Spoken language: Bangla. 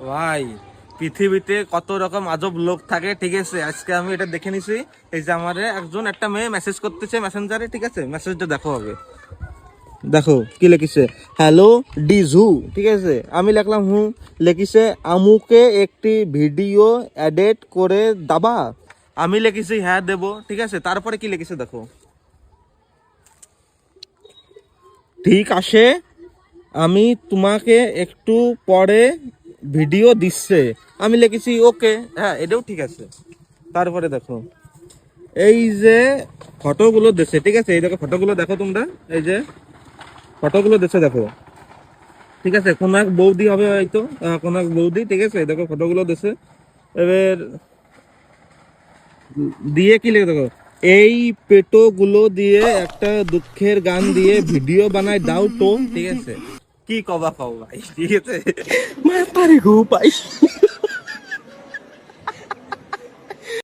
ভাই পৃথিবীতে কত রকম আজব লোক থাকে, ঠিক আছে। আজকে আমি এটা দেখে নিছি। এই যে আমারে একজন একটা মেয়ে মেসেজ করতেছে মেসেঞ্জারে, ঠিক আছে। মেসেজটা দেখো হবে, দেখো কি লিখিছে। হ্যালো ডিজু, ঠিক আছে। আমি লিখলাম হুম। লিখিছে আমুকে একটি ভিডিও এডিট করে দাবা। আমি লিখেছি হ্যাঁ দেব, ঠিক আছে। তারপরে কি লিখেছে দেখো, ঠিক আছে আমি তোমাকে একটু পরে ভিডিও দিচ্ছে। আমি লিখেছি ওকে, হ্যাঁ এটাও ঠিক আছে। তারপরে দেখো এই যে ফটোগুলো দিচ্ছে, ঠিক আছে। এই দেখো ফটোগুলো দেখো তোমরা, এই যে ফটোগুলো দিচ্ছে দেখো, ঠিক আছে। কোন এক বৌদি হবে হয়তো, কোন এক বৌদি, ঠিক আছে। দেখো ফটোগুলো দিচ্ছে। এবার দিয়ে কি লিখে দেখো, এই পেটো গুলো দিয়ে একটা দুঃখের গান দিয়ে ভিডিও বানাই দাও তো, ঠিক আছে। কি কবা কও ভাই, ঠিক আছে। মাতারি গো ভাই।